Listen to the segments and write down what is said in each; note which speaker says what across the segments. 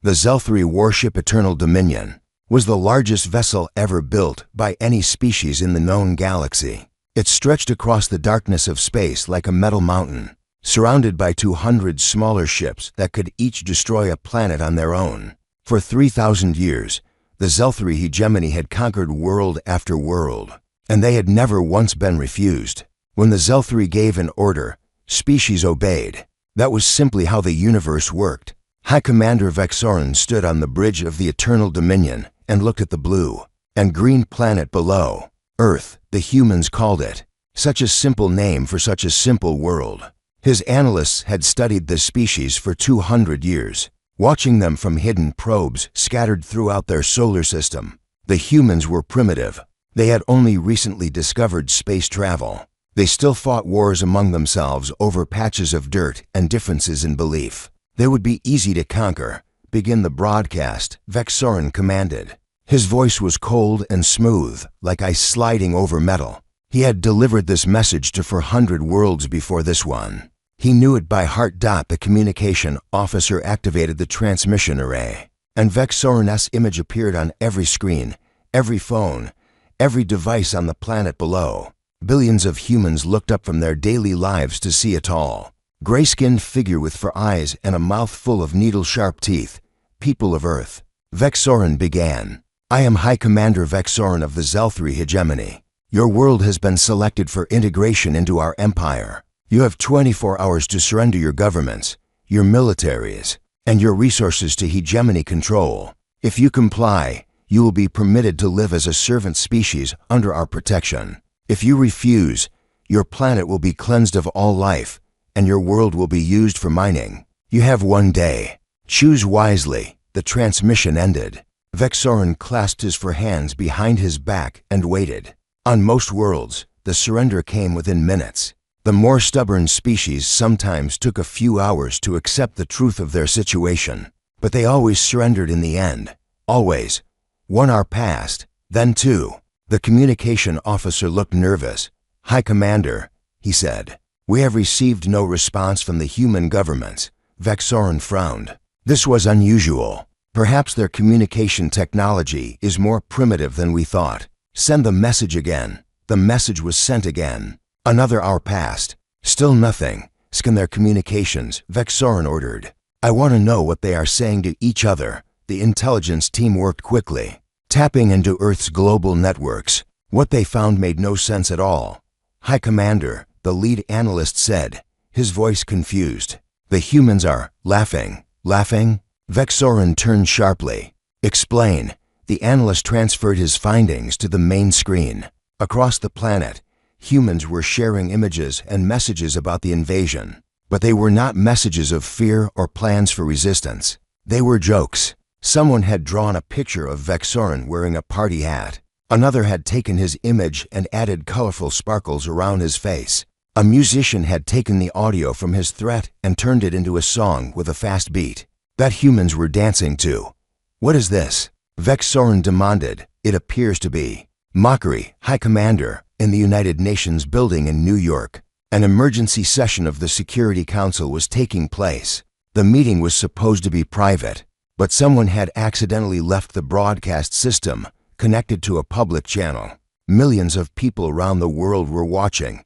Speaker 1: The Zelthree warship Eternal Dominion was the largest vessel ever built by any species in the known galaxy. It stretched across the darkness of space like a metal mountain, surrounded by 200 smaller ships that could each destroy a planet on their own. For 3,000 years, the Zelthree hegemony had conquered world after world, and they had never once been refused. When the Zelthree gave an order, species obeyed. That was simply how the universe worked. High Commander Vexorin stood on the bridge of the Eternal Dominion and looked at the blue and green planet below. Earth, the humans called it. Such a simple name for such a simple world. His analysts had studied this species for 200 years, watching them from hidden probes scattered throughout their solar system. The humans were primitive. They had only recently discovered space travel. They still fought wars among themselves over patches of dirt and differences in belief. They would be easy to conquer. Begin the broadcast, Vexorin commanded. His voice was cold and smooth, like ice sliding over metal. He had delivered this message to 400 worlds before this one. He knew it by heart. The communication officer activated the transmission array, and Vexorin's image appeared on every screen, every phone, every device on the planet below. Billions of humans looked up from their daily lives to see a tall, gray-skinned figure with 4 eyes and a mouth full of needle-sharp teeth. People of Earth. Vexorin began. I am High Commander Vexorin of the Zelthree hegemony. Your world has been selected for integration into our empire. You have 24 hours to surrender your governments, your militaries, and your resources to hegemony control. If you comply, you will be permitted to live as a servant species under our protection. If you refuse, your planet will be cleansed of all life, and your world will be used for mining. You have 1 day. Choose wisely. The transmission ended. Vexorin clasped his 4 hands behind his back and waited. On most worlds, the surrender came within minutes. The more stubborn species sometimes took a few hours to accept the truth of their situation, but they always surrendered in the end. Always. 1 hour passed, then 2. The communication officer looked nervous. High Commander, he said, we have received no response from the human governments. Vexorin frowned. This was unusual. Perhaps their communication technology is more primitive than we thought. Send the message again. The message was sent again. Another hour passed. Still nothing. Scan their communications, Vexorin ordered. I want to know what they are saying to each other. The intelligence team worked quickly, tapping into Earth's global networks. What they found made no sense at all. High Commander, the lead analyst said, his voice confused. The humans are laughing. Laughing? Vexorin turned sharply. Explain. The analyst transferred his findings to the main screen. Across the planet, humans were sharing images and messages about the invasion, but they were not messages of fear or plans for resistance. They were jokes. Someone had drawn a picture of Vexorin wearing a party hat. Another had taken his image and added colorful sparkles around his face. A musician had taken the audio from his threat and turned it into a song with a fast beat that humans were dancing to. What is this? Vexorin demanded. It appears to be mockery. High Commander, in the United Nations building in New York, an emergency session of the Security Council was taking place. The meeting was supposed to be private, but someone had accidentally left the broadcast system connected to a public channel. Millions of people around the world were watching.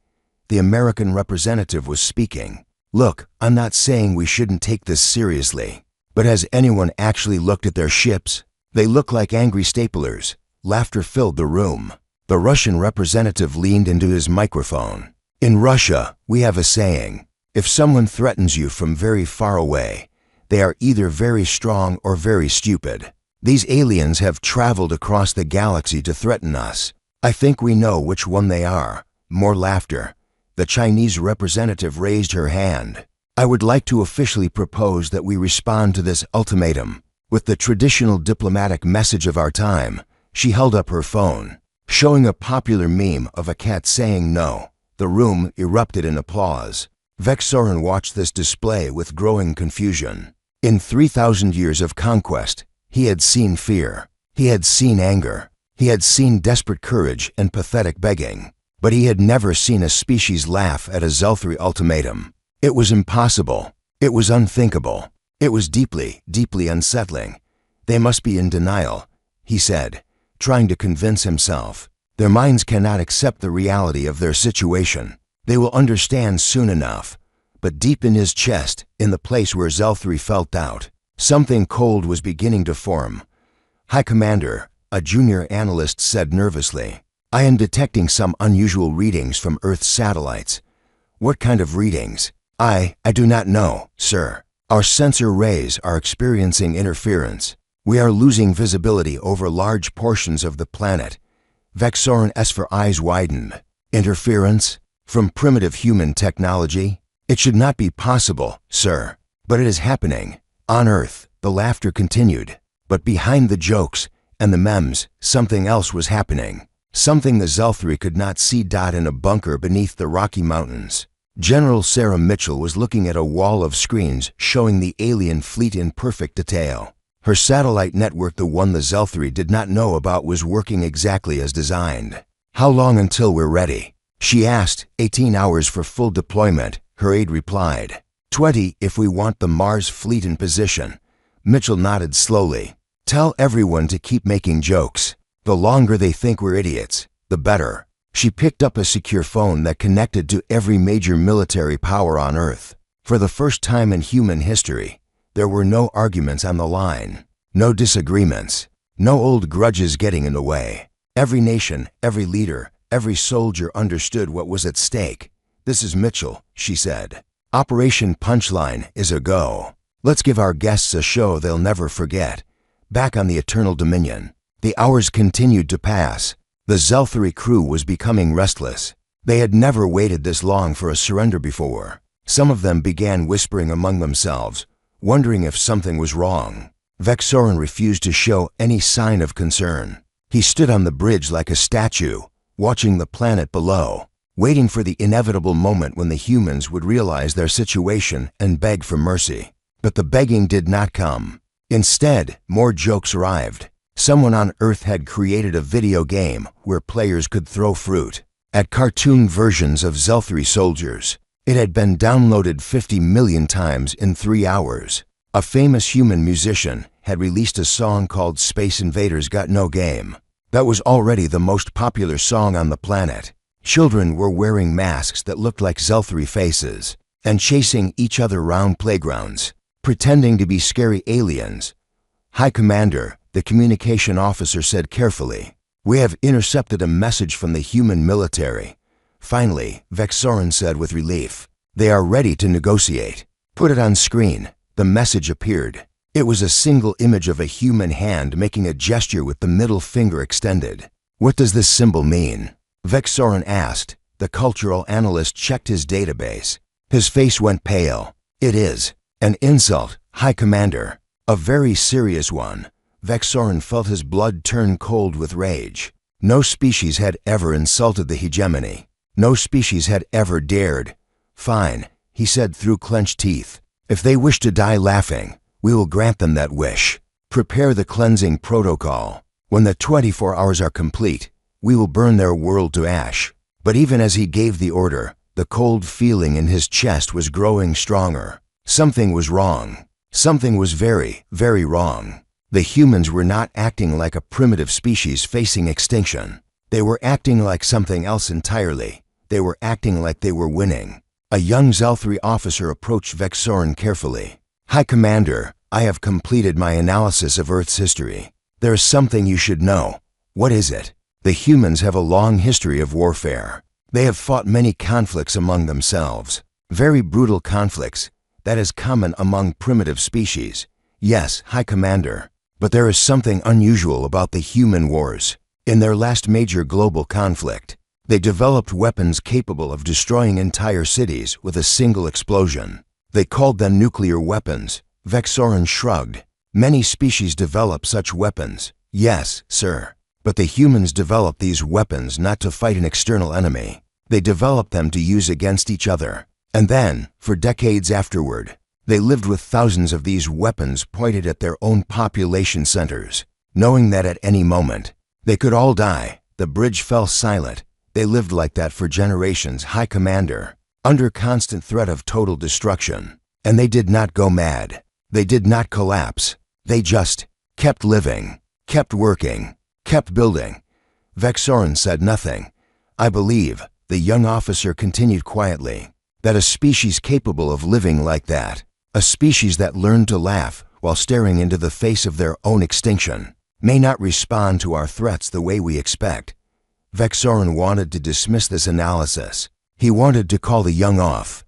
Speaker 1: The American representative was speaking. Look, I'm not saying we shouldn't take this seriously, but has anyone actually looked at their ships? They look like angry staplers. Laughter filled the room. The Russian representative leaned into his microphone. In Russia, we have a saying, if someone threatens you from very far away, they are either very strong or very stupid. These aliens have traveled across the galaxy to threaten us. I think we know which one they are. More laughter. The Chinese representative raised her hand. I would like to officially propose that we respond to this ultimatum with the traditional diplomatic message of our time. She held up her phone, showing a popular meme of a cat saying no. The room erupted in applause. Vexorin watched this display with growing confusion. In 3,000 years of conquest, he had seen fear. He had seen anger. He had seen desperate courage and pathetic begging. But he had never seen a species laugh at a Zelthree ultimatum. It was impossible. It was unthinkable. It was deeply, deeply unsettling. They must be in denial, he said, trying to convince himself. Their minds cannot accept the reality of their situation. They will understand soon enough. But deep in his chest, in the place where Zelthri felt doubt, something cold was beginning to form. High Commander, a junior analyst said nervously, I am detecting some unusual readings from Earth's satellites. What kind of readings? I do not know, sir. Our sensor rays are experiencing interference. We are losing visibility over large portions of the planet. Vexoran eyes widened. Interference? From primitive human technology? It should not be possible, sir. But it is happening. On Earth, the laughter continued. But behind the jokes and the memes, something else was happening. Something the Zelthri could not see. In a bunker beneath the Rocky Mountains, General Sarah Mitchell was looking at a wall of screens showing the alien fleet in perfect detail. Her satellite network, the one the Zelthri did not know about, was working exactly as designed. How long until we're ready? She asked. 18 hours for full deployment, her aide replied. 20 if we want the Mars fleet in position. Mitchell nodded slowly. Tell everyone to keep making jokes. The longer they think we're idiots, the better. She picked up a secure phone that connected to every major military power on Earth. For the first time in human history, there were no arguments on the line, no disagreements, no old grudges getting in the way. Every nation, every leader, every soldier understood what was at stake. This is Mitchell, she said. Operation Punchline is a go. Let's give our guests a show they'll never forget. Back on the Eternal Dominion, the hours continued to pass. The Zelthri crew was becoming restless. They had never waited this long for a surrender before. Some of them began whispering among themselves, wondering if something was wrong. Vexoran refused to show any sign of concern. He stood on the bridge like a statue, watching the planet below, waiting for the inevitable moment when the humans would realize their situation and beg for mercy. But the begging did not come. Instead, more jokes arrived. Someone on Earth had created a video game where players could throw fruit at cartoon versions of Zelthri soldiers. It had been downloaded 50 million times in 3 hours. A famous human musician had released a song called Space Invaders Got No Game. That was already the most popular song on the planet. Children were wearing masks that looked like Zelthri faces and chasing each other around playgrounds, pretending to be scary aliens. High Commander, the communication officer said carefully, we have intercepted a message from the human military. Finally, Vexoran said with relief, they are ready to negotiate. Put it on screen. The message appeared. It was a single image of a human hand making a gesture with the middle finger extended. What does this symbol mean? Vexoran asked. The cultural analyst checked his database. His face went pale. It is an insult, High Commander. A very serious one. Vexoran felt his blood turn cold with rage. No species had ever insulted the hegemony. No species had ever dared. Fine, he said through clenched teeth. If they wish to die laughing, we will grant them that wish. Prepare the cleansing protocol. When the 24 hours are complete, we will burn their world to ash. But even as he gave the order, the cold feeling in his chest was growing stronger. Something was wrong. Something was very, very wrong. The humans were not acting like a primitive species facing extinction. They were acting like something else entirely. They were acting like they were winning. A young Zelthri officer approached Vexoran carefully. High Commander, I have completed my analysis of Earth's history. There is something you should know. What is it? The humans have a long history of warfare. They have fought many conflicts among themselves. Very brutal conflicts. That is common among primitive species. Yes, High Commander. But there is something unusual about the human wars. In their last major global conflict, they developed weapons capable of destroying entire cities with a single explosion. They called them nuclear weapons. Vexoran shrugged. Many species develop such weapons. Yes, sir. But the humans developed these weapons not to fight an external enemy. They developed them to use against each other. And then, for decades afterward, they lived with thousands of these weapons pointed at their own population centers, knowing that at any moment, they could all die. The bridge fell silent. They lived like that for generations, High Commander, under constant threat of total destruction. And they did not go mad. They did not collapse. They just kept living, kept working, kept building. Vexorin said nothing. I believe, the young officer continued quietly, that a species capable of living like that, a species that learned to laugh while staring into the face of their own extinction, may not respond to our threats the way we expect. Vexorin wanted to dismiss this analysis. He wanted to call the young off.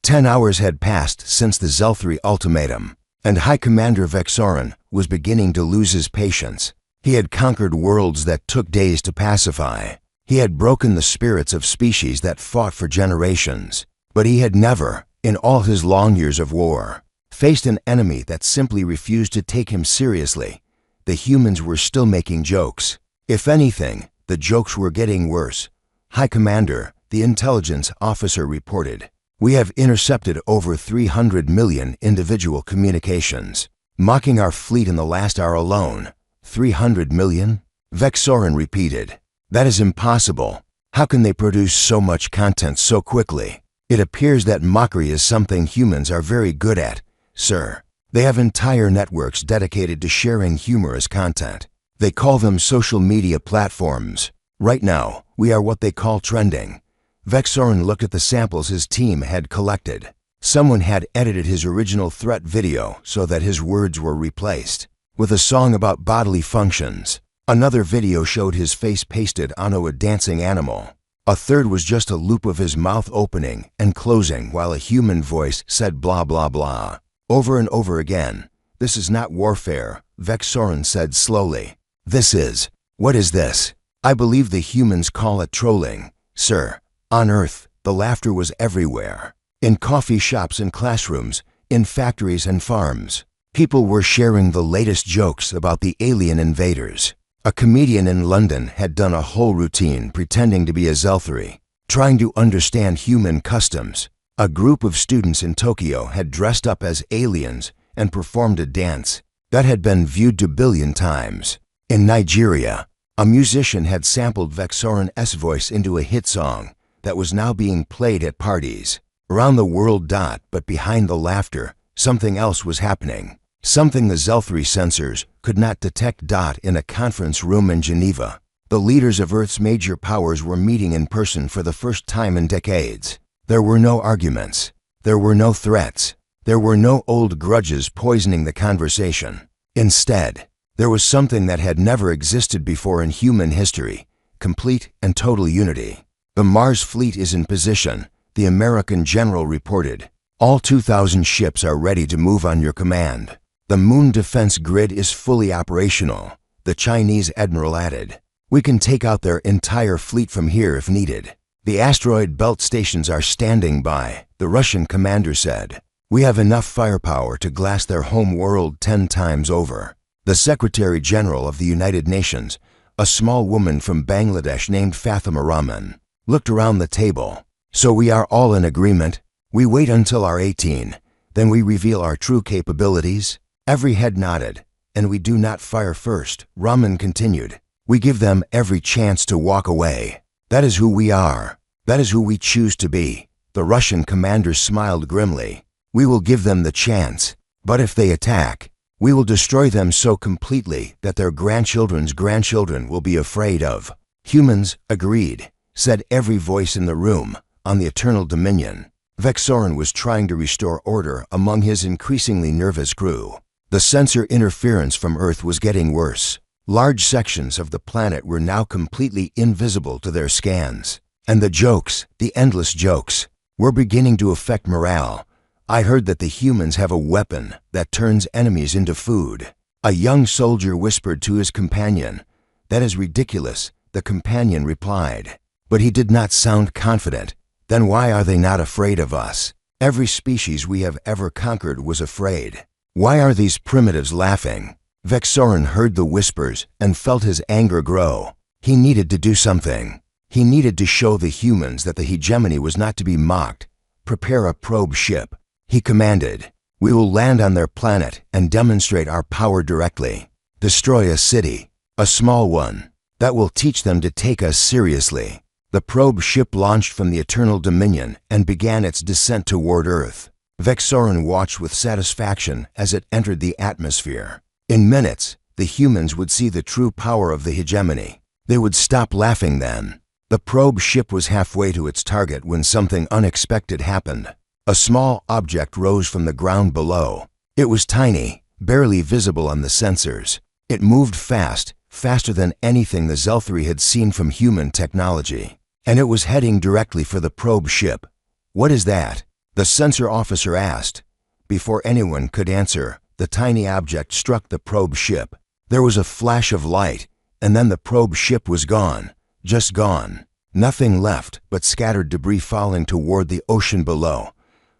Speaker 1: 10 hours had passed since the Zelthri ultimatum, and High Commander Vexorin was beginning to lose his patience. He had conquered worlds that took days to pacify. He had broken the spirits of species that fought for generations. But he had never, in all his long years of war, faced an enemy that simply refused to take him seriously. The humans were still making jokes. If anything, the jokes were getting worse. High Commander, the intelligence officer reported, we have intercepted over 300 million individual communications, mocking our fleet in the last hour alone. 300 million? Vexorin repeated, that is impossible. How can they produce so much content so quickly? It appears that mockery is something humans are very good at, sir. They have entire networks dedicated to sharing humorous content. They call them social media platforms. Right now, we are what they call trending. Vexorin looked at the samples his team had collected. Someone had edited his original threat video so that his words were replaced with a song about bodily functions. Another video showed his face pasted onto a dancing animal. A third was just a loop of his mouth opening and closing while a human voice said blah blah blah over and over again. This is not warfare, Vexorin said slowly. This is. What is this? I believe the humans call it trolling, sir. On Earth, the laughter was everywhere. In coffee shops and classrooms, in factories and farms. People were sharing the latest jokes about the alien invaders. A comedian in London had done a whole routine pretending to be a Zelthri, trying to understand human customs. A group of students in Tokyo had dressed up as aliens and performed a dance that had been viewed 2 billion times. In Nigeria, a musician had sampled Vexorin's voice into a hit song that was now being played at parties around the world. But behind the laughter, something else was happening. Something the Zelthri sensors could not detect. In a conference room in Geneva, the leaders of Earth's major powers were meeting in person for the first time in decades. There were no arguments. There were no threats. There were no old grudges poisoning the conversation. Instead, there was something that had never existed before in human history: complete and total unity. The Mars fleet is in position, the American general reported. All 2,000 ships are ready to move on your command. The moon defense grid is fully operational, the Chinese admiral added. We can take out their entire fleet from here if needed. The asteroid belt stations are standing by, the Russian commander said. We have enough firepower to glass their home world 10 times over. The Secretary General of the United Nations, a small woman from Bangladesh named Fatima Rahman, looked around the table. So we are all in agreement. We wait until our 18, then we reveal our true capabilities. Every head nodded. And we do not fire first, Rahman continued. We give them every chance to walk away. That is who we are. That is who we choose to be. The Russian commander smiled grimly. We will give them the chance. But if they attack, we will destroy them so completely that their grandchildren's grandchildren will be afraid of. Humans agreed, said every voice in the room. On the Eternal Dominion, Vexorin was trying to restore order among his increasingly nervous crew. The sensor interference from Earth was getting worse. Large sections of the planet were now completely invisible to their scans. And the jokes, the endless jokes, were beginning to affect morale. I heard that the humans have a weapon that turns enemies into food. A young soldier whispered to his companion. That is ridiculous, the companion replied. But he did not sound confident. Then why are they not afraid of us? Every species we have ever conquered was afraid. Why are these primitives laughing? Vexorin heard the whispers and felt his anger grow. He needed to do something. He needed to show the humans that the hegemony was not to be mocked. Prepare a probe ship, he commanded. We will land on their planet and demonstrate our power directly. Destroy a city, a small one, that will teach them to take us seriously. The probe ship launched from the Eternal Dominion and began its descent toward Earth. Vexoran watched with satisfaction as it entered the atmosphere. In minutes, the humans would see the true power of the hegemony. They would stop laughing then. The probe ship was halfway to its target when something unexpected happened. A small object rose from the ground below. It was tiny, barely visible on the sensors. It moved fast, faster than anything the Zelthree had seen from human technology. And it was heading directly for the probe ship. "What is that?" the sensor officer asked. Before anyone could answer, the tiny object struck the probe ship. There was a flash of light, and then the probe ship was gone. Just gone. Nothing left but scattered debris falling toward the ocean below.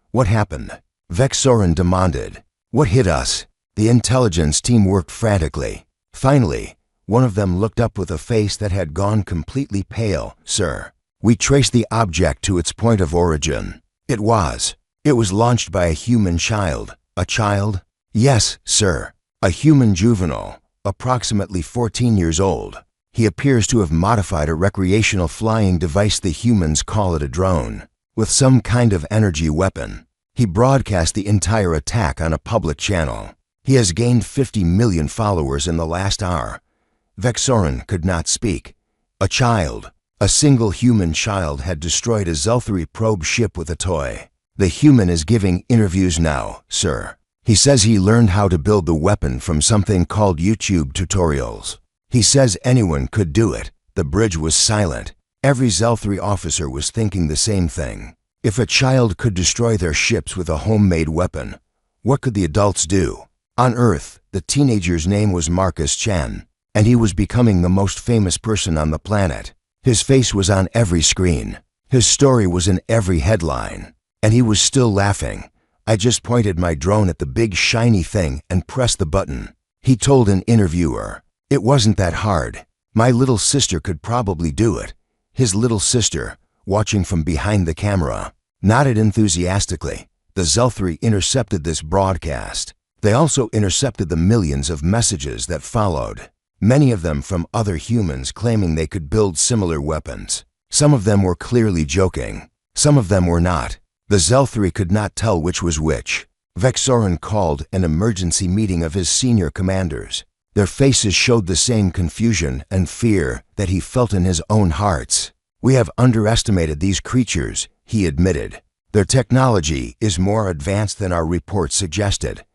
Speaker 1: "What happened?" Vexoran demanded. "What hit us?" The intelligence team worked frantically. Finally, one of them looked up with a face that had gone completely pale. "Sir, we traced the object to its point of origin. It was launched by a human child." "A child?" "Yes, sir. A human juvenile, approximately 14 years old. He appears to have modified a recreational flying device, the humans call it a drone, with some kind of energy weapon. He broadcast the entire attack on a public channel. He has gained 50 million followers in the last hour." Vexoran could not speak. A child, a single human child, had destroyed a Zelthree probe ship with a toy. "The human is giving interviews now, sir. He says he learned how to build the weapon from something called YouTube tutorials. He says anyone could do it." The bridge was silent. Every Zelthree officer was thinking the same thing. If a child could destroy their ships with a homemade weapon, what could the adults do? On Earth, the teenager's name was Marcus Chen, and he was becoming the most famous person on the planet. His face was on every screen. His story was in every headline. And he was still laughing. "I just pointed my drone at the big shiny thing and pressed the button," he told an interviewer. "It wasn't that hard. My little sister could probably do it." His little sister, watching from behind the camera, nodded enthusiastically. The Zelthree intercepted this broadcast. They also intercepted the millions of messages that followed, many of them from other humans claiming they could build similar weapons. Some of them were clearly joking. Some of them were not. The Zelthree could not tell which was which. Vexoran called an emergency meeting of his senior commanders. Their faces showed the same confusion and fear that he felt in his own hearts. "We have underestimated these creatures," he admitted. "Their technology is more advanced than our reports suggested.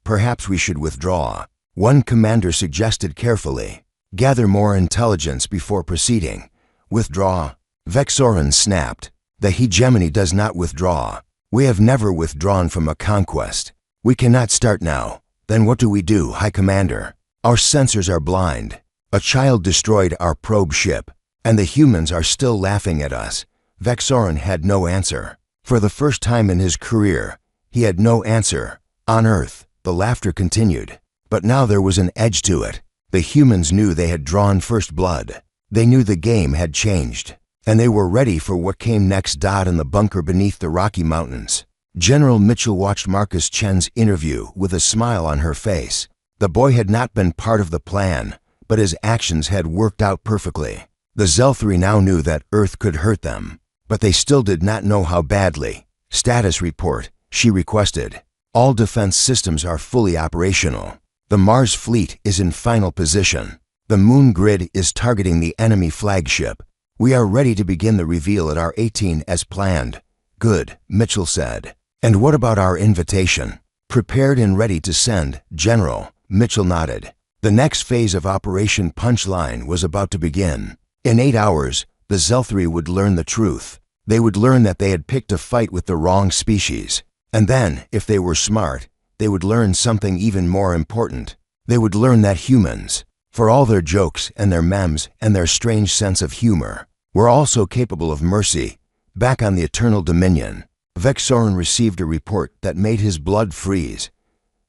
Speaker 1: Perhaps we should withdraw." One commander suggested carefully. "Gather more intelligence before proceeding." "Withdraw?" Vexoran snapped. "The hegemony does not withdraw. We have never withdrawn from a conquest. We cannot start now." "Then what do we do, High Commander? Our sensors are blind. A child destroyed our probe ship, and the humans are still laughing at us." Vexoran had no answer. For the first time in his career, he had no answer. On Earth, the laughter continued. But now there was an edge to it. The humans knew they had drawn first blood. They knew the game had changed, and they were ready for what came next. In the bunker beneath the Rocky Mountains, General Mitchell watched Marcus Chen's interview with a smile on her face. The boy had not been part of the plan, but his actions had worked out perfectly. The Zelthree now knew that Earth could hurt them, but they still did not know how badly. "Status report," she requested. "All defense systems are fully operational. The Mars fleet is in final position. The moon grid is targeting the enemy flagship. We are ready to begin the reveal at our 18 as planned." "Good," Mitchell said. "And what about our invitation?" "Prepared and ready to send, General." Mitchell nodded. The next phase of Operation Punchline was about to begin. In 8 hours, the Zelthree would learn the truth. They would learn that they had picked a fight with the wrong species. And then, if they were smart, they would learn something even more important. They would learn that humans, for all their jokes and their memes and their strange sense of humor, were also capable of mercy. Back on the Eternal Dominion, Vexoran received a report that made his blood freeze.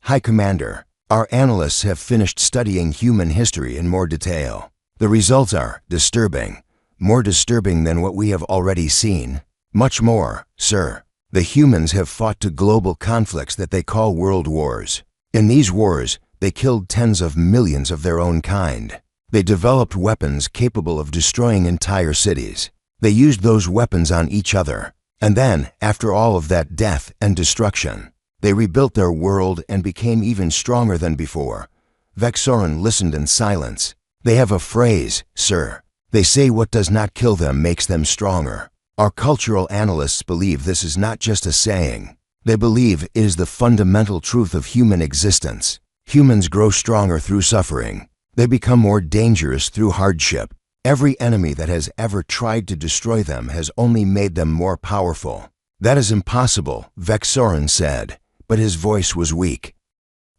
Speaker 1: "High Commander, our analysts have finished studying human history in more detail. The results are disturbing, more disturbing than what we have already seen. Much more, sir. The humans have fought to global conflicts that they call world wars. In these wars, they killed tens of millions of their own kind. They developed weapons capable of destroying entire cities. They used those weapons on each other. And then, after all of that death and destruction, they rebuilt their world and became even stronger than before. Vexoran listened in silence. They have a phrase, sir. They say what does not kill them makes them stronger. Our cultural analysts believe this is not just a saying. They believe it is the fundamental truth of human existence. Humans grow stronger through suffering. They become more dangerous through hardship. Every enemy that has ever tried to destroy them has only made them more powerful. That is impossible, Vexoran said, but his voice was weak.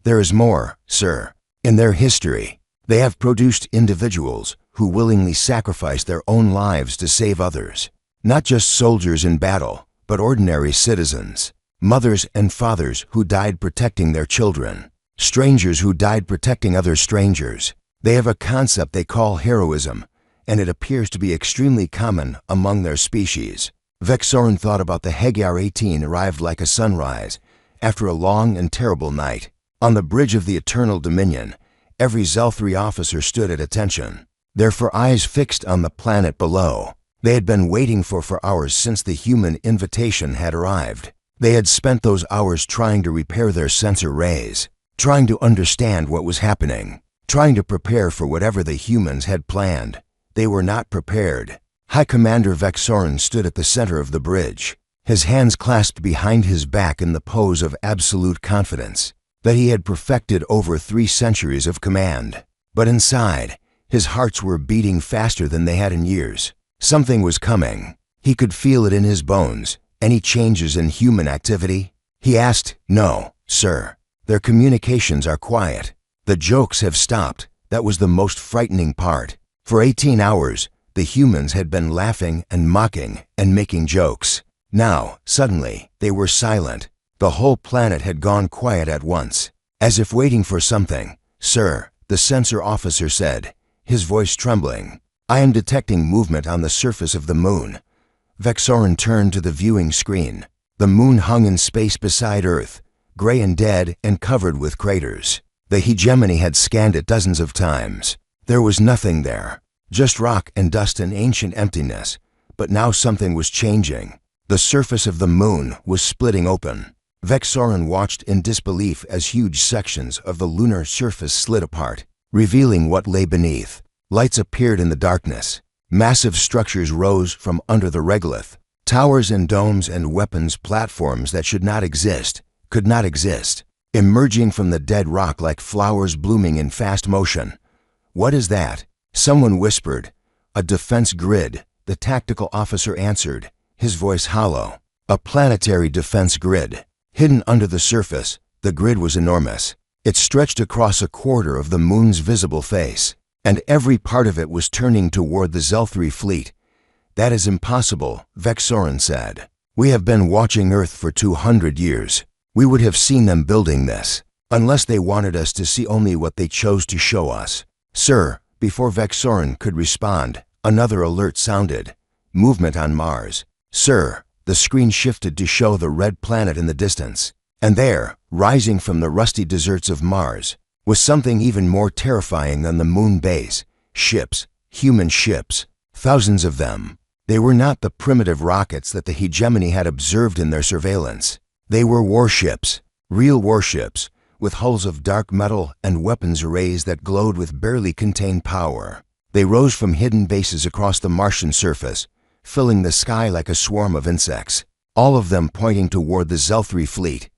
Speaker 1: There is more, sir. In their history, they have produced individuals who willingly sacrificed their own lives to save others. Not just soldiers in battle, but ordinary citizens. Mothers and fathers who died protecting their children. Strangers who died protecting other strangers. They have a concept they call heroism, and it appears to be extremely common among their species. Vexoran thought about the Hegyar 18 arrived like a sunrise, after a long and terrible night. On the bridge of the Eternal Dominion, every Zelthree officer stood at attention, their eyes fixed on the planet below. They had been waiting for hours since the human invitation had arrived. They had spent those hours trying to repair their sensor rays, trying to understand what was happening, trying to prepare for whatever the humans had planned. They were not prepared. High Commander Vexoran stood at the center of the bridge, his hands clasped behind his back in the pose of absolute confidence that he had perfected over 3 centuries of command. But inside, his hearts were beating faster than they had in years. Something was coming. He could feel it in his bones. Any changes in human activity? He asked. No, sir. Their communications are quiet. The jokes have stopped. That was the most frightening part. For 18 hours, the humans had been laughing and mocking and making jokes. Now, suddenly, they were silent. The whole planet had gone quiet at once, as if waiting for something. Sir, the sensor officer said, his voice trembling. I am detecting movement on the surface of the moon. Vexoran turned to the viewing screen. The moon hung in space beside Earth, gray and dead and covered with craters. The hegemony had scanned it dozens of times. There was nothing there, just rock and dust and ancient emptiness. But now something was changing. The surface of the moon was splitting open. Vexoran watched in disbelief as huge sections of the lunar surface slid apart, revealing what lay beneath. Lights appeared in the darkness. Massive structures rose from under the regolith. Towers and domes and weapons platforms that should not exist, could not exist, emerging from the dead rock like flowers blooming in fast motion. What is that? Someone whispered. A defense grid, the tactical officer answered, his voice hollow. A planetary defense grid. Hidden under the surface, the grid was enormous. It stretched across a quarter of the moon's visible face, and every part of it was turning toward the Zelthree fleet. That is impossible, Vexoran said. We have been watching Earth for 200 years. We would have seen them building this, unless they wanted us to see only what they chose to show us. Sir, before Vexoran could respond, another alert sounded. Movement on Mars. Sir, the screen shifted to show the red planet in the distance. And there, rising from the rusty deserts of Mars, was something even more terrifying than the moon base. Ships, human ships, thousands of them. They were not the primitive rockets that the hegemony had observed in their surveillance. They were warships, real warships, with hulls of dark metal and weapons arrays that glowed with barely contained power. They rose from hidden bases across the Martian surface, filling the sky like a swarm of insects, all of them pointing toward the Zelthree fleet.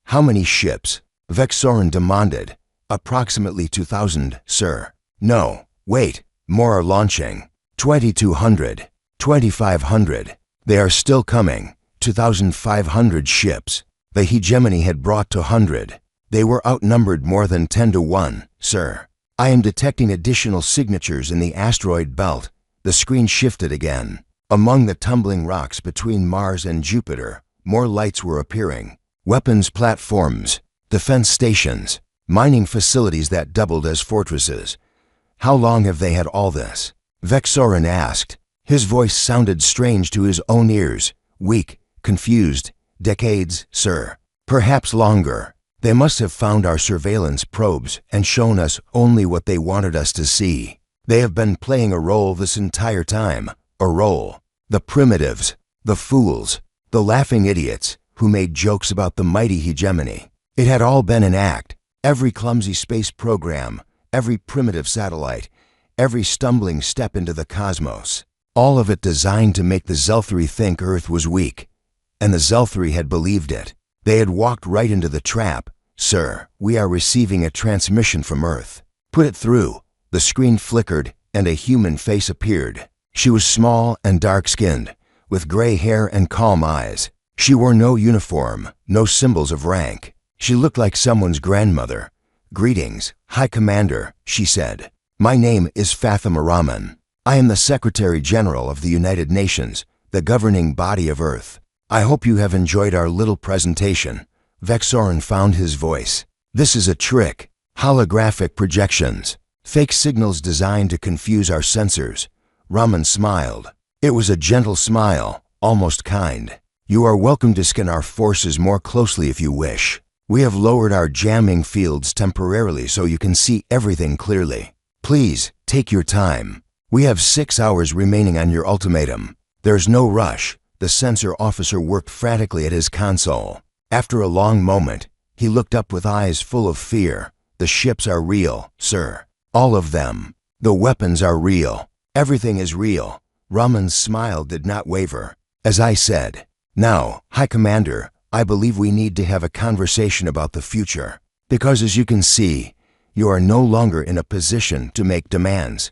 Speaker 1: How many ships? Vexoran demanded. Approximately 2,000, sir. No, wait, more are launching. 2,200, 2,500. They are still coming. 2,500 ships. The hegemony had brought to 100. They were outnumbered more than 10 to 1, sir. I am detecting additional signatures in the asteroid belt. The screen shifted again. Among the tumbling rocks between Mars and Jupiter, more lights were appearing. Weapons platforms, defense stations, mining facilities that doubled as fortresses. How long have they had all this? Vexoran asked. His voice sounded strange to his own ears, weak, confused. Decades, sir. Perhaps longer. They must have found our surveillance probes and shown us only what they wanted us to see. They have been playing a role this entire time. A role. The primitives, the fools, The laughing idiots who made jokes about the mighty hegemony. It had all been an act. Every clumsy space program, every primitive satellite, every stumbling step into the cosmos. All of it designed to make the Zelthri think Earth was weak. And the Zelthri had believed it. They had walked right into the trap. "Sir, we are receiving a transmission from Earth." "Put it through." The screen flickered and a human face appeared. She was small and dark-skinned, with gray hair and calm eyes. She wore no uniform, no symbols of rank. She looked like someone's grandmother. "Greetings, High Commander," she said. "My name is Fathima Rahman. I am the Secretary General of the United Nations, the governing body of Earth. I hope you have enjoyed our little presentation." Vexoran found his voice. "This is a trick. Holographic projections. Fake signals designed to confuse our sensors." Rahman smiled. It was a gentle smile, almost kind. "You are welcome to scan our forces more closely if you wish. We have lowered our jamming fields temporarily so you can see everything clearly. Please, take your time. We have 6 hours remaining on your ultimatum. There's no rush." The sensor officer worked frantically at his console. After a long moment, he looked up with eyes full of fear. "The ships are real, sir. All of them. The weapons are real. Everything is real." Rahman's smile did not waver. "As I said, now, High Commander, I believe we need to have a conversation about the future. Because as you can see, you are no longer in a position to make demands."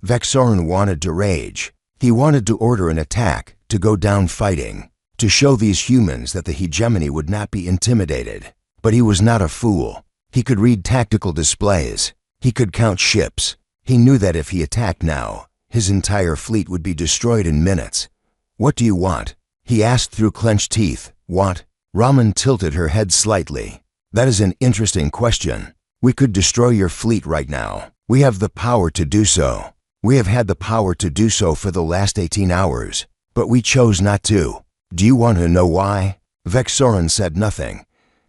Speaker 1: Vexoran wanted to rage. He wanted to order an attack, to go down fighting, to show these humans that the hegemony would not be intimidated. But he was not a fool. He could read tactical displays. He could count ships. He knew that if he attacked now, his entire fleet would be destroyed in minutes. "What do you want?" he asked through clenched teeth. "Want?" Rahman tilted her head slightly. "That is an interesting question. We could destroy your fleet right now. We have the power to do so. We have had the power to do so for the last 18 hours. But we chose not to. Do you want to know why?" Vexoran said nothing.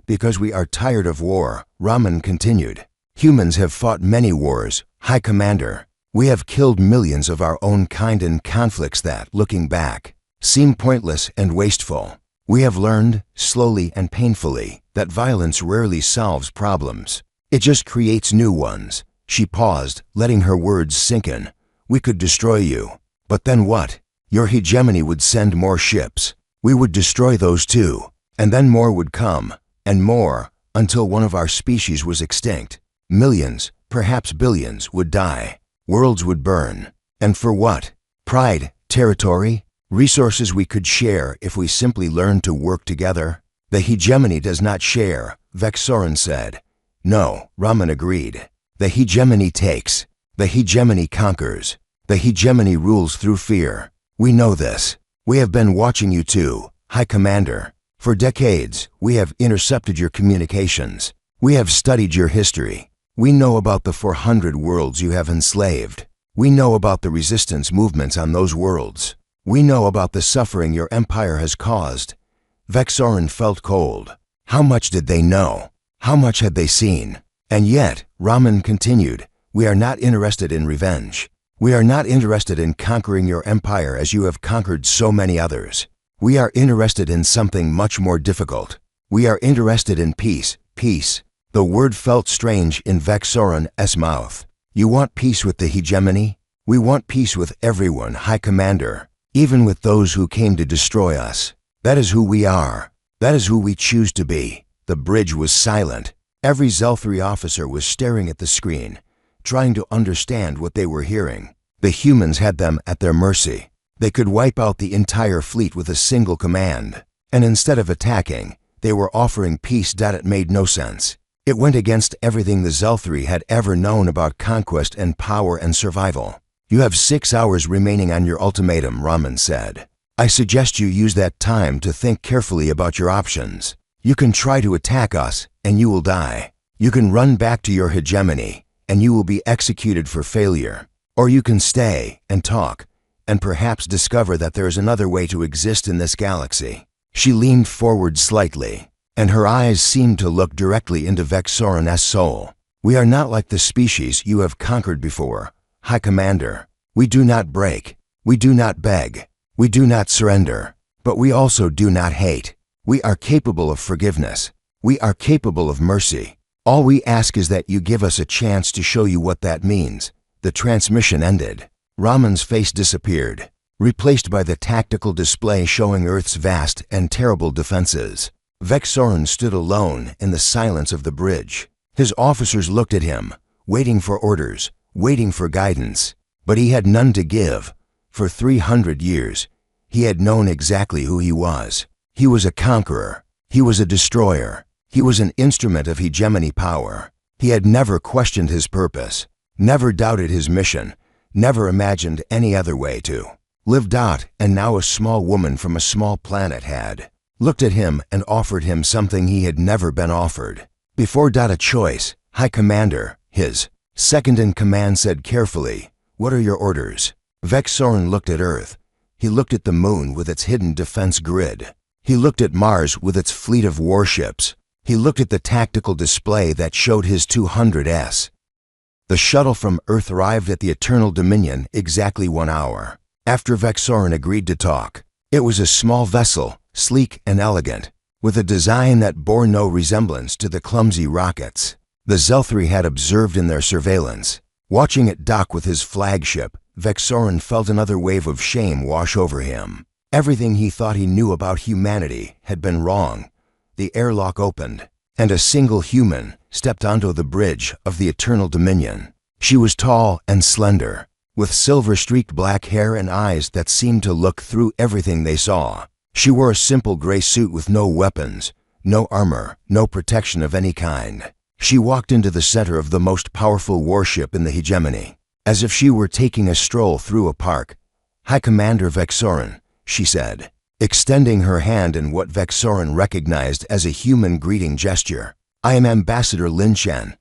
Speaker 1: "Because we are tired of war," Rahman continued. "Humans have fought many wars, High Commander. We have killed millions of our own kind in conflicts that, looking back, seem pointless and wasteful. We have learned, slowly and painfully, that violence rarely solves problems. It just creates new ones." She paused, letting her words sink in. "We could destroy you. But then what? Your hegemony would send more ships. We would destroy those too. And then more would come, and more, until one of our species was extinct. Millions, perhaps billions, would die. Worlds would burn. And for what? Pride, territory, resources we could share if we simply learned to work together." "The hegemony does not share," Vexoran said. "No," Rahman agreed. "The hegemony takes. The hegemony conquers. The hegemony rules through fear. We know this. We have been watching you too, High Commander. For decades, we have intercepted your communications. We have studied your history. We know about the 400 worlds you have enslaved. We know about the resistance movements on those worlds. We know about the suffering your empire has caused." Vexoran felt cold. How much did they know? How much had they seen? "And yet," Rahman continued, "we are not interested in revenge. We are not interested in conquering your empire as you have conquered so many others. We are interested in something much more difficult. We are interested in peace." "Peace." The word felt strange in Vexoran's mouth. "You want peace with the hegemony?" "We want peace with everyone, High Commander, even with those who came to destroy us. That is who we are. That is who we choose to be." The bridge was silent. Every Zelthri officer was staring at the screen, trying to understand what they were hearing. The humans had them at their mercy. They could wipe out the entire fleet with a single command. And instead of attacking, they were offering peace. It made no sense. It went against everything the Zelthri had ever known about conquest and power and survival. "You have 6 hours remaining on your ultimatum," Rahman said. "I suggest you use that time to think carefully about your options. You can try to attack us, and you will die. You can run back to your hegemony, and you will be executed for failure. Or you can stay and talk, and perhaps discover that there is another way to exist in this galaxy." She leaned forward slightly, and her eyes seemed to look directly into Vexoran's soul. "We are not like the species you have conquered before, High Commander. We do not break. We do not beg. We do not surrender. But we also do not hate. We are capable of forgiveness. We are capable of mercy. All we ask is that you give us a chance to show you what that means." The transmission ended. Raman's face disappeared, replaced by the tactical display showing Earth's vast and terrible defenses. Vexorin stood alone in the silence of the bridge. His officers looked at him, waiting for orders, waiting for guidance. But he had none to give. For 300 years, he had known exactly who he was. He was a conqueror. He was a destroyer. He was an instrument of hegemony power. He had never questioned his purpose, never doubted his mission, never imagined any other way to live. And now a small woman from a small planet had looked at him and offered him something he had never been offered before. A choice. High Commander, his second-in-command said carefully, "What are your orders?" Vexorin looked at Earth. He looked at the moon with its hidden defense grid. He looked at Mars with its fleet of warships. He looked at the tactical display that showed his 200s. The shuttle from Earth arrived at the Eternal Dominion exactly 1 hour after Vexorin agreed to talk. It was a small vessel, sleek and elegant, with a design that bore no resemblance to the clumsy rockets the Zelthri had observed in their surveillance. Watching it dock with his flagship, Vexorin felt another wave of shame wash over him. Everything he thought he knew about humanity had been wrong. The airlock opened, and a single human stepped onto the bridge of the Eternal Dominion. She was tall and slender, with silver-streaked black hair and eyes that seemed to look through everything they saw. She wore a simple gray suit with no weapons, no armor, no protection of any kind. She walked into the center of the most powerful warship in the hegemony, as if she were taking a stroll through a park. "High Commander Vexorin," she said, extending her hand in what Vexorin recognized as a human greeting gesture. "I am Ambassador Lin Chen.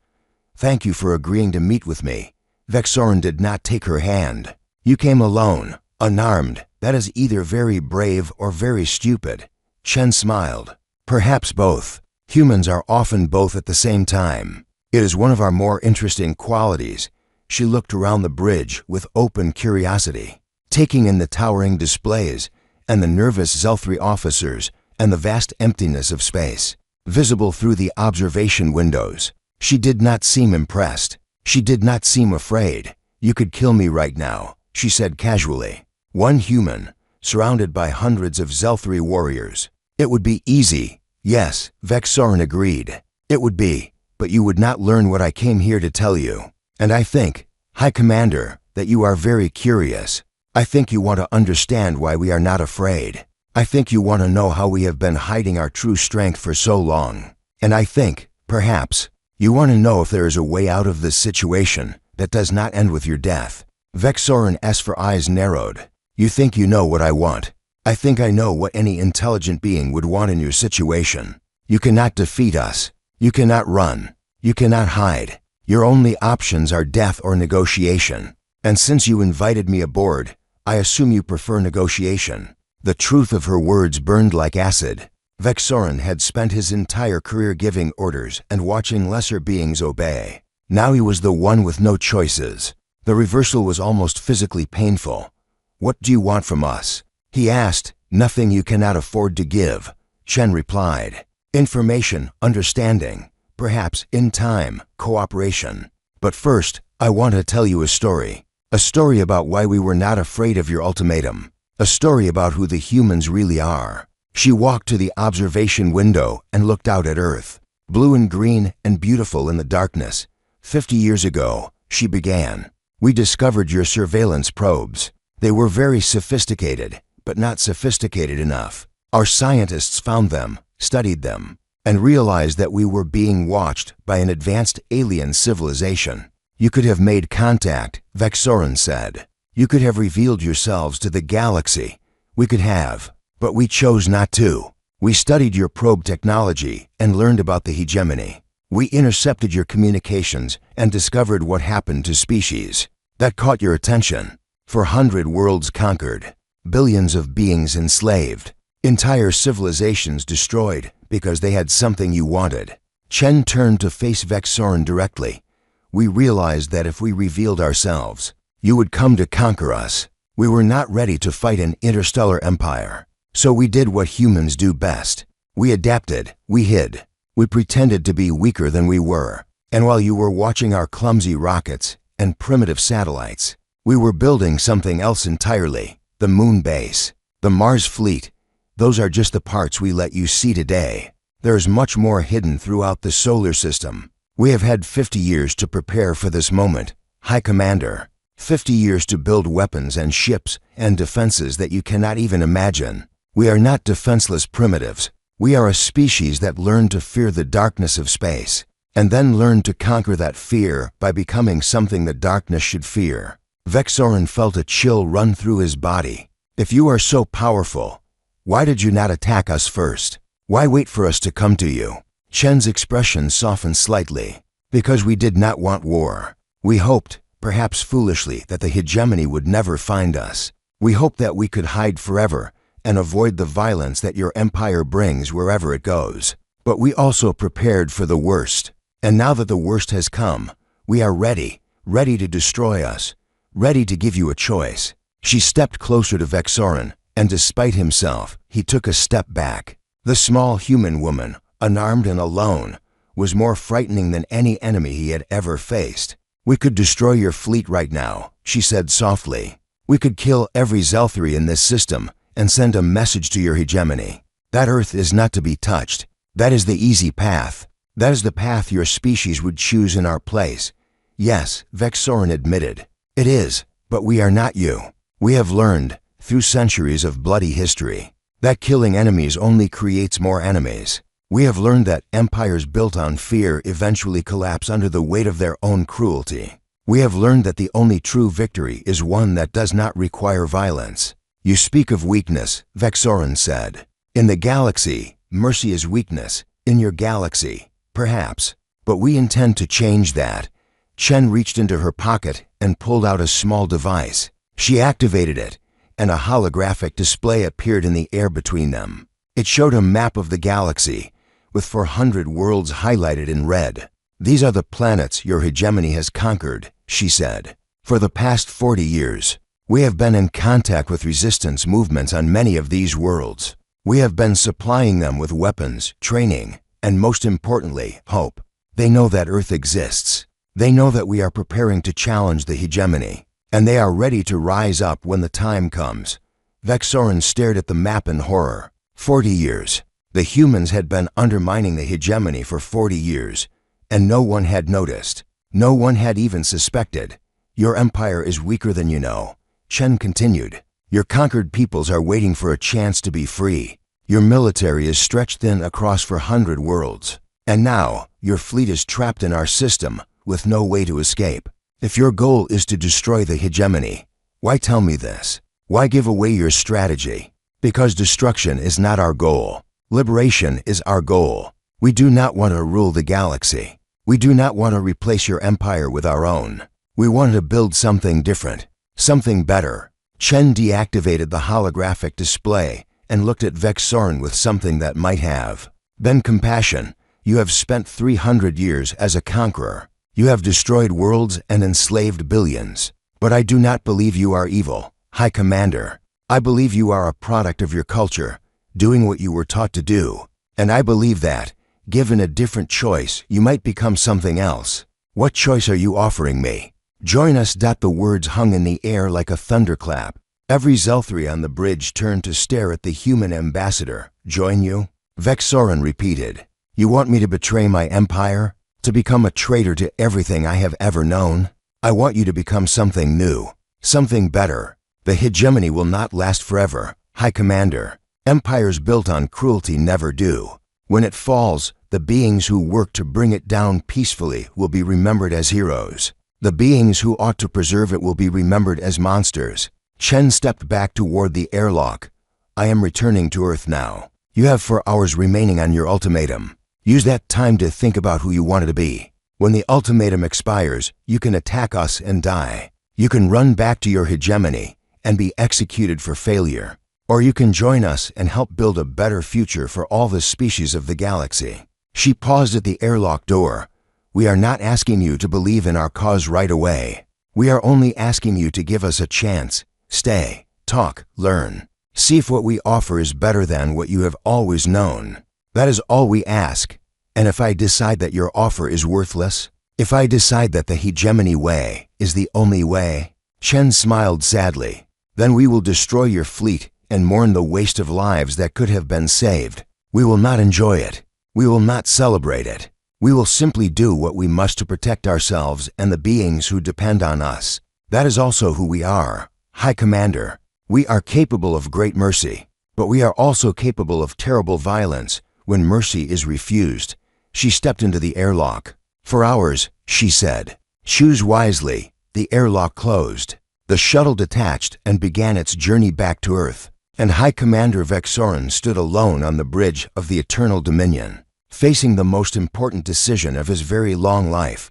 Speaker 1: Thank you for agreeing to meet with me." Vexorin did not take her hand. "You came alone, unarmed. That is either very brave or very stupid." Chen smiled. "Perhaps both. Humans are often both at the same time. It is one of our more interesting qualities." She looked around the bridge with open curiosity, taking in the towering displays and the nervous Zelthri officers and the vast emptiness of space, visible through the observation windows. She did not seem impressed. She did not seem afraid. "You could kill me right now," she said casually. "One human, surrounded by hundreds of Zelthri warriors. It would be easy." "Yes," Vexorin agreed. "It would be, but you would not learn what I came here to tell you. And I think, High Commander, that you are very curious. I think you want to understand why we are not afraid. I think you want to know how we have been hiding our true strength for so long. And I think, perhaps, you want to know if there is a way out of this situation that does not end with your death." Vexorin's eyes narrowed. "You think you know what I want. I think I know what any intelligent being would want in your situation. You cannot defeat us. You cannot run. You cannot hide. Your only options are death or negotiation. And since you invited me aboard, I assume you prefer negotiation." The truth of her words burned like acid. Vexorin had spent his entire career giving orders and watching lesser beings obey. Now he was the one with no choices. The reversal was almost physically painful. "What do you want from us?" he asked. "Nothing you cannot afford to give," Chen replied. "Information, understanding, perhaps, in time, cooperation. But first, I want to tell you a story. A story about why we were not afraid of your ultimatum. A story about who the humans really are." She walked to the observation window and looked out at Earth, blue and green and beautiful in the darkness. 50 years ago, she began, we discovered your surveillance probes. They were very sophisticated, but not sophisticated enough. Our scientists found them, studied them, and realized that we were being watched by an advanced alien civilization. You could have made contact, Vexorin said. You could have revealed yourselves to the galaxy. We could have, but we chose not to. We studied your probe technology and learned about the hegemony. We intercepted your communications and discovered what happened to species. That caught your attention. 400 worlds conquered, billions of beings enslaved, entire civilizations destroyed because they had something you wanted. Chen turned to face Vexorin directly. We realized that if we revealed ourselves, you would come to conquer us. We were not ready to fight an interstellar empire. So we did what humans do best. We adapted, we hid, we pretended to be weaker than we were. And while you were watching our clumsy rockets and primitive satellites, we were building something else entirely, the moon base, the Mars fleet. Those are just the parts we let you see today. There is much more hidden throughout the solar system. We have had 50 years to prepare for this moment, High Commander. 50 years to build weapons and ships and defenses that you cannot even imagine. We are not defenseless primitives. We are a species that learned to fear the darkness of space, and then learned to conquer that fear by becoming something the darkness should fear. Vexorin felt a chill run through his body. If you are so powerful, why did you not attack us first? Why wait for us to come to you? Chen's expression softened slightly. Because we did not want war. We hoped, perhaps foolishly, that the hegemony would never find us. We hoped that we could hide forever and avoid the violence that your empire brings wherever it goes. But we also prepared for the worst. And now that the worst has come, we are ready to destroy us, ready to give you a choice. She stepped closer to Vexorin, and despite himself, he took a step back. The small human woman, unarmed and alone, was more frightening than any enemy he had ever faced. We could destroy your fleet right now, she said softly. We could kill every Zelthri in this system and send a message to your hegemony. That Earth is not to be touched. That is the easy path. That is the path your species would choose in our place. Yes, Vexorin admitted. It is, but we are not you. We have learned, through centuries of bloody history, that killing enemies only creates more enemies. We have learned that empires built on fear eventually collapse under the weight of their own cruelty. We have learned that the only true victory is one that does not require violence. You speak of weakness, Vexorin said. In the galaxy, mercy is weakness. In your galaxy, perhaps. But we intend to change that. Chen reached into her pocket and pulled out a small device. She activated it, and a holographic display appeared in the air between them. It showed a map of the galaxy, with 400 worlds highlighted in red. These are the planets your hegemony has conquered, she said. For the past 40 years, we have been in contact with resistance movements on many of these worlds. We have been supplying them with weapons, training, and most importantly, hope. They know that Earth exists. They know that we are preparing to challenge the hegemony, and they are ready to rise up when the time comes. Vexorin stared at the map in horror. 40 years. The humans had been undermining the hegemony for 40 years, and no one had noticed. No one had even suspected. Your empire is weaker than you know. Chen continued. Your conquered peoples are waiting for a chance to be free. Your military is stretched thin across 400 worlds. And now, your fleet is trapped in our system, with no way to escape. If your goal is to destroy the hegemony, why tell me this? Why give away your strategy? Because destruction is not our goal. Liberation is our goal. We do not want to rule the galaxy. We do not want to replace your empire with our own. We want to build something different, something better. Chen deactivated the holographic display and looked at Vexorin with something that might have been compassion. You have spent 300 years as a conqueror. You have destroyed worlds and enslaved billions. But I do not believe you are evil, High Commander. I believe you are a product of your culture, doing what you were taught to do. And I believe that, given a different choice, you might become something else. What choice are you offering me? Join us. The words hung in the air like a thunderclap. Every Zelthri on the bridge turned to stare at the human ambassador. Join you? Vexorin repeated. You want me to betray my empire? To become a traitor to everything I have ever known? I want you to become something new, something better. The hegemony will not last forever, High Commander. Empires built on cruelty never do. When it falls, the beings who work to bring it down peacefully will be remembered as heroes. The beings who ought to preserve it will be remembered as monsters. Chen stepped back toward the airlock. I am returning to Earth now. You have 4 hours remaining on your ultimatum. Use that time to think about who you want to be. When the ultimatum expires, you can attack us and die. You can run back to your hegemony and be executed for failure. Or you can join us and help build a better future for all the species of the galaxy. She paused at the airlock door. We are not asking you to believe in our cause right away. We are only asking you to give us a chance. Stay, talk, learn. See if what we offer is better than what you have always known. That is all we ask. And if I decide that your offer is worthless, if I decide that the hegemony way is the only way, Chen smiled sadly, then we will destroy your fleet and mourn the waste of lives that could have been saved. We will not enjoy it. We will not celebrate it. We will simply do what we must to protect ourselves and the beings who depend on us. That is also who we are, High Commander. We are capable of great mercy, but we are also capable of terrible violence when mercy is refused. She stepped into the airlock. For hours, she said. Choose wisely. The airlock closed. The shuttle detached and began its journey back to Earth, and High Commander Vexorin stood alone on the bridge of the Eternal Dominion, facing the most important decision of his very long life.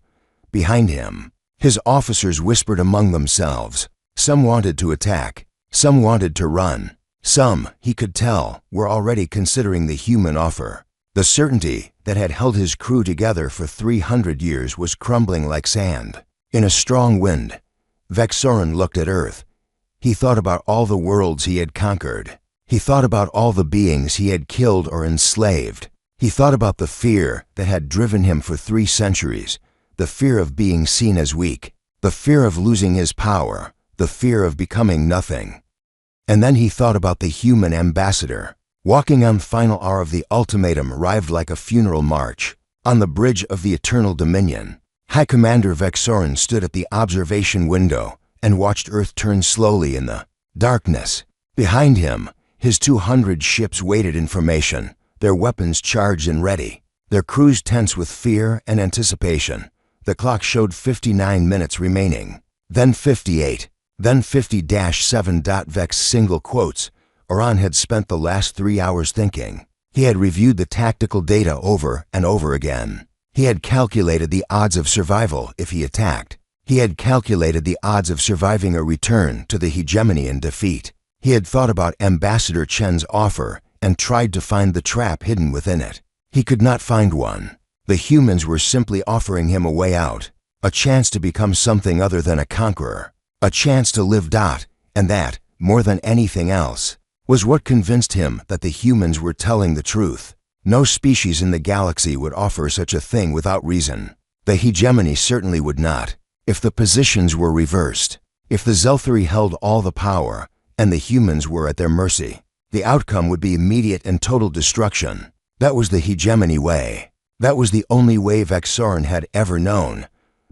Speaker 1: Behind him, his officers whispered among themselves. Some wanted to attack. Some wanted to run. Some, he could tell, were already considering the human offer. The certainty that had held his crew together for 300 years was crumbling like sand. In a strong wind, Vexorin looked at Earth. He thought about all the worlds he had conquered. He thought about all the beings he had killed or enslaved. He thought about the fear that had driven him for 3 centuries, the fear of being seen as weak, the fear of losing his power, the fear of becoming nothing. And then he thought about the human ambassador. Walking on final hour of the ultimatum arrived like a funeral march. On the bridge of the Eternal Dominion, High Commander Vexorin stood at the observation window and watched Earth turn slowly in the darkness. Behind him, his 200 ships waited information, their weapons charged and ready, their crews tense with fear and anticipation. The clock showed 59 minutes remaining, then 58, then 50-7. Vex single quotes. Oran had spent the last 3 hours thinking. He had reviewed the tactical data over and over again. He had calculated the odds of survival if he attacked. He had calculated the odds of surviving a return to the hegemony and defeat. He had thought about Ambassador Chen's offer and tried to find the trap hidden within it. He could not find one. The humans were simply offering him a way out, a chance to become something other than a conqueror, a chance to live. And that, more than anything else, was what convinced him that the humans were telling the truth. No species in the galaxy would offer such a thing without reason. The hegemony certainly would not. If the positions were reversed, if the Zelthari held all the power and the humans were at their mercy, the outcome would be immediate and total destruction. That was the hegemony way. That was the only way Vexorin had ever known.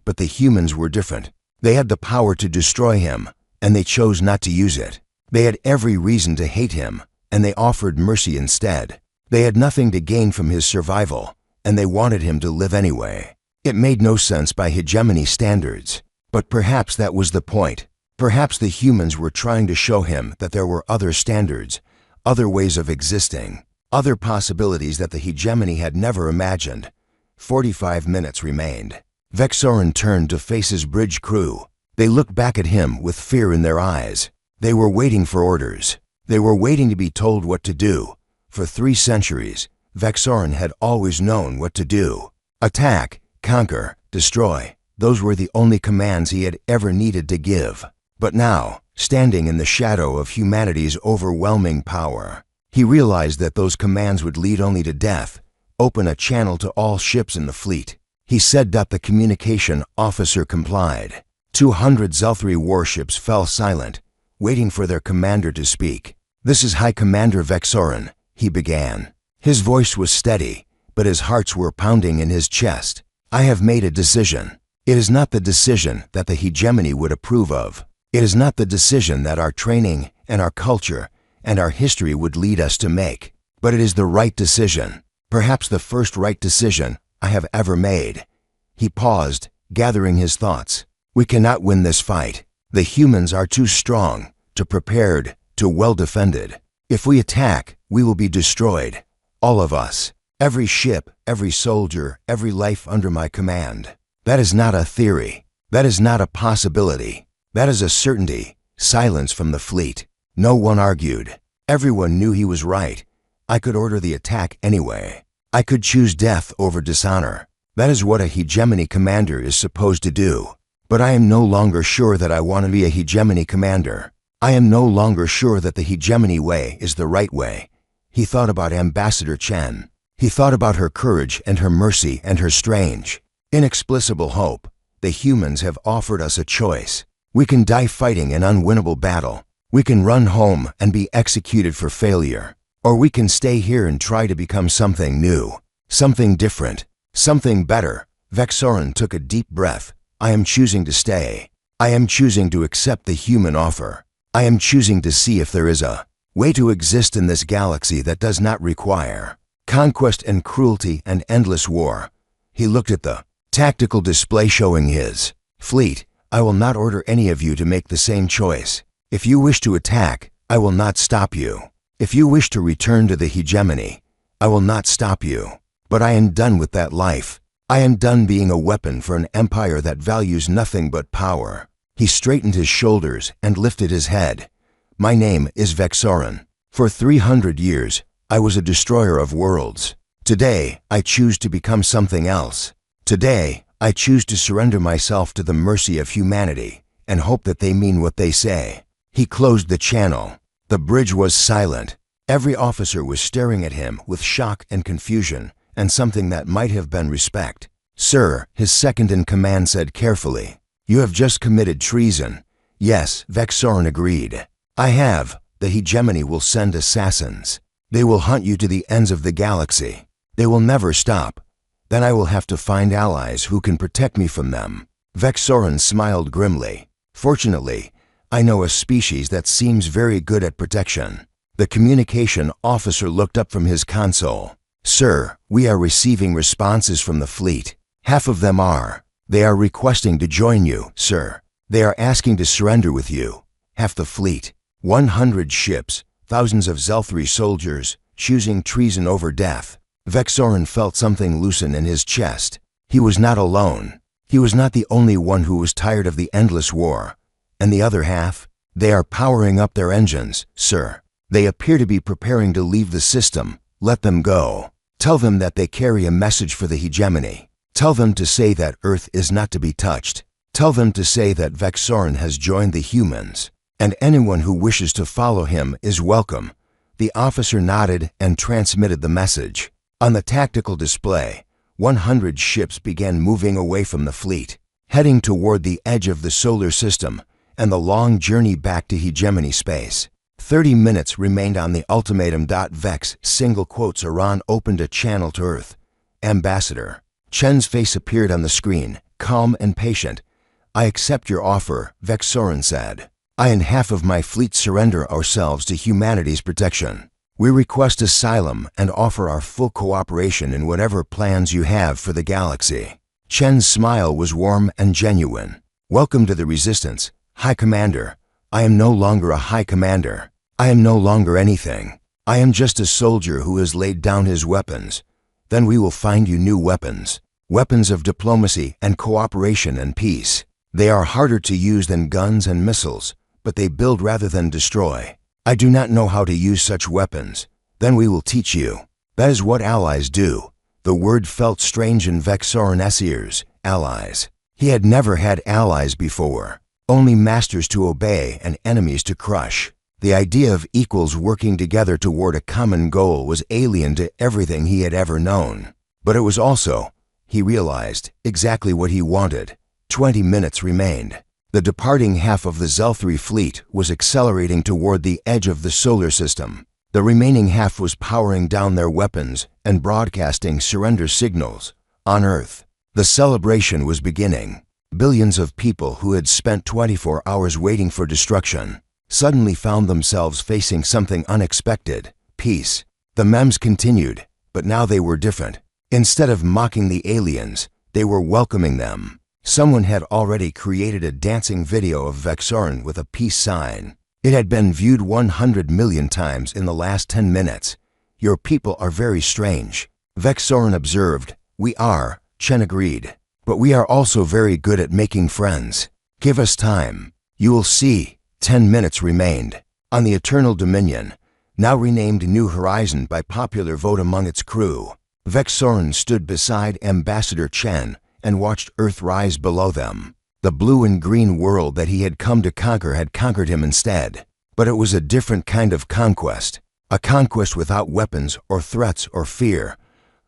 Speaker 1: But the humans were different. They had the power to destroy him, and they chose not to use it. They had every reason to hate him, and they offered mercy instead. They had nothing to gain from his survival, and they wanted him to live anyway. It made no sense by hegemony standards, but perhaps that was the point. Perhaps the humans were trying to show him that there were other standards, other ways of existing, other possibilities that the hegemony had never imagined. 45 minutes remained. Vexorin turned to face his bridge crew. They looked back at him with fear in their eyes. They were waiting for orders. They were waiting to be told what to do. For 3 centuries, Vexorin had always known what to do. Attack, conquer, destroy. Those were the only commands he had ever needed to give. But now, standing in the shadow of humanity's overwhelming power, he realized that those commands would lead only to death, open a channel to all ships in the fleet. He said that the communication officer complied. 200 Zelthari warships fell silent, waiting for their commander to speak. "This is High Commander Vexorin," he began. His voice was steady, but his hearts were pounding in his chest. "I have made a decision. It is not the decision that the hegemony would approve of. It is not the decision that our training and our culture and our history would lead us to make. But it is the right decision, perhaps the first right decision I have ever made." He paused, gathering his thoughts. "We cannot win this fight. The humans are too strong, too prepared, too well defended. If we attack, we will be destroyed. All of us. Every ship, every soldier, every life under my command. That is not a theory. That is not a possibility. That is a certainty." Silence from the fleet. No one argued. Everyone knew he was right. I could order the attack anyway. I could choose death over dishonor. That is what a hegemony commander is supposed to do. But I am no longer sure that I want to be a hegemony commander. I am no longer sure that the hegemony way is the right way. He thought about Ambassador Chen. He thought about her courage and her mercy and her strange, inexplicable hope. The humans have offered us a choice. We can die fighting an unwinnable battle. We can run home and be executed for failure. Or we can stay here and try to become something new, something different, something better. Vexorin took a deep breath. I am choosing to stay. I am choosing to accept the human offer. I am choosing to see if there is a way to exist in this galaxy that does not require conquest and cruelty and endless war. He looked at the tactical display showing his fleet. I will not order any of you to make the same choice. If you wish to attack, I will not stop you. If you wish to return to the hegemony, I will not stop you. But I am done with that life. I am done being a weapon for an empire that values nothing but power. He straightened his shoulders and lifted his head. My name is Vexorin. For 300 years, I was a destroyer of worlds. Today, I choose to become something else. Today, I choose to surrender myself to the mercy of humanity and hope that they mean what they say. He closed the channel. The bridge was silent. Every officer was staring at him with shock and confusion and something that might have been respect. Sir, his second-in-command said carefully, you have just committed treason. Yes, Vexorin agreed. I have. The hegemony will send assassins. They will hunt you to the ends of the galaxy. They will never stop. Then I will have to find allies who can protect me from them. Vexorin smiled grimly. Fortunately, I know a species that seems very good at protection. The communication officer looked up from his console. Sir, we are receiving responses from the fleet. Half of them are. They are requesting to join you, sir. They are asking to surrender with you. Half the fleet. 100 ships, thousands of Zelthri soldiers, choosing treason over death. Vexorin felt something loosen in his chest. He was not alone. He was not the only one who was tired of the endless war. And the other half? They are powering up their engines, sir. They appear to be preparing to leave the system. Let them go. Tell them that they carry a message for the hegemony. Tell them to say that Earth is not to be touched. Tell them to say that Vexorin has joined the humans, and anyone who wishes to follow him is welcome. The officer nodded and transmitted the message. On the tactical display, 100 ships began moving away from the fleet, heading toward the edge of the solar system and the long journey back to hegemony space. 30 minutes remained on the ultimatum. Vex, single quotes, Iran opened a channel to Earth. Ambassador. Chen's face appeared on the screen, calm and patient. I accept your offer, Vexorin said. I and half of my fleet surrender ourselves to humanity's protection. We request asylum and offer our full cooperation in whatever plans you have for the galaxy. Chen's smile was warm and genuine. Welcome to the Resistance, High Commander. I am no longer a High Commander. I am no longer anything. I am just a soldier who has laid down his weapons. Then we will find you new weapons. Weapons of diplomacy and cooperation and peace. They are harder to use than guns and missiles, but they build rather than destroy. I do not know how to use such weapons. Then we will teach you. That is what allies do. The word felt strange in Vexorin's ears. Allies. He had never had allies before. Only masters to obey and enemies to crush. The idea of equals working together toward a common goal was alien to everything he had ever known. But it was also, he realized, exactly what he wanted. 20 minutes remained. The departing half of the Zelthri fleet was accelerating toward the edge of the solar system. The remaining half was powering down their weapons and broadcasting surrender signals. On Earth, the celebration was beginning. Billions of people who had spent 24 hours waiting for destruction suddenly found themselves facing something unexpected. Peace. The memes continued, but now they were different. Instead of mocking the aliens, they were welcoming them. Someone had already created a dancing video of Vexorin with a peace sign. It had been viewed 100 million times in the last 10 minutes. Your people are very strange, Vexorin observed. We are, Chen agreed. But we are also very good at making friends. Give us time. You will see. 10 minutes remained. On the Eternal Dominion, now renamed New Horizon by popular vote among its crew, Vexorin stood beside Ambassador Chen and watched Earth rise below them. The blue and green world that he had come to conquer had conquered him instead. But it was a different kind of conquest, a conquest without weapons or threats or fear.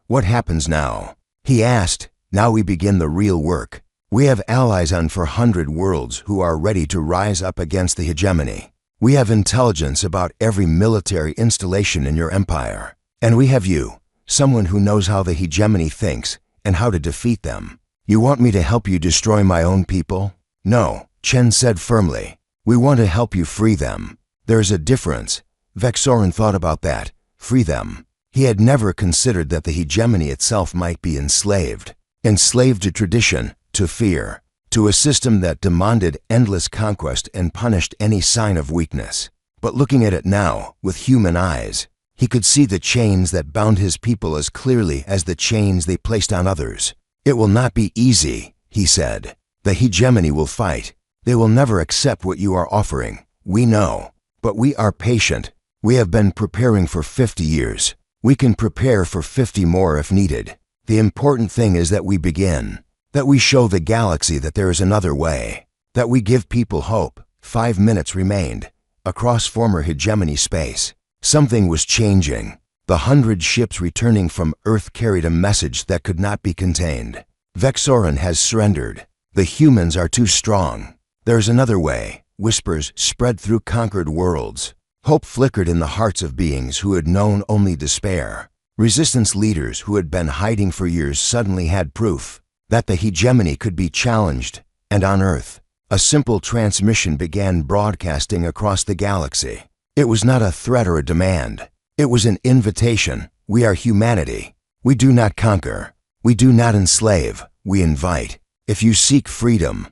Speaker 1: What happens now? He asked. Now we begin the real work. We have allies on 400 worlds who are ready to rise up against the hegemony. We have intelligence about every military installation in your empire. And we have you, someone who knows how the hegemony thinks and how to defeat them. You want me to help you destroy my own people? No, Chen said firmly. We want to help you free them. There is a difference. Vexoran thought about that. Free them. He had never considered that the hegemony itself might be enslaved. Enslaved to tradition, to fear, to a system that demanded endless conquest and punished any sign of weakness. But looking at it now, with human eyes, he could see the chains that bound his people as clearly as the chains they placed on others. It will not be easy, he said. The hegemony will fight. They will never accept what you are offering. We know. But we are patient. We have been preparing for 50 years. We can prepare for 50 more if needed. The important thing is that we begin. That we show the galaxy that there is another way. That we give people hope. 5 minutes remained. Across former hegemony space, something was changing. The 100 ships returning from Earth carried a message that could not be contained. Vexoran has surrendered. The humans are too strong. There is another way. Whispers spread through conquered worlds. Hope flickered in the hearts of beings who had known only despair. Resistance leaders who had been hiding for years suddenly had proof that the hegemony could be challenged, and on Earth, a simple transmission began broadcasting across the galaxy. It was not a threat or a demand. It was an invitation. We are humanity. We do not conquer. We do not enslave. We invite. If you seek freedom,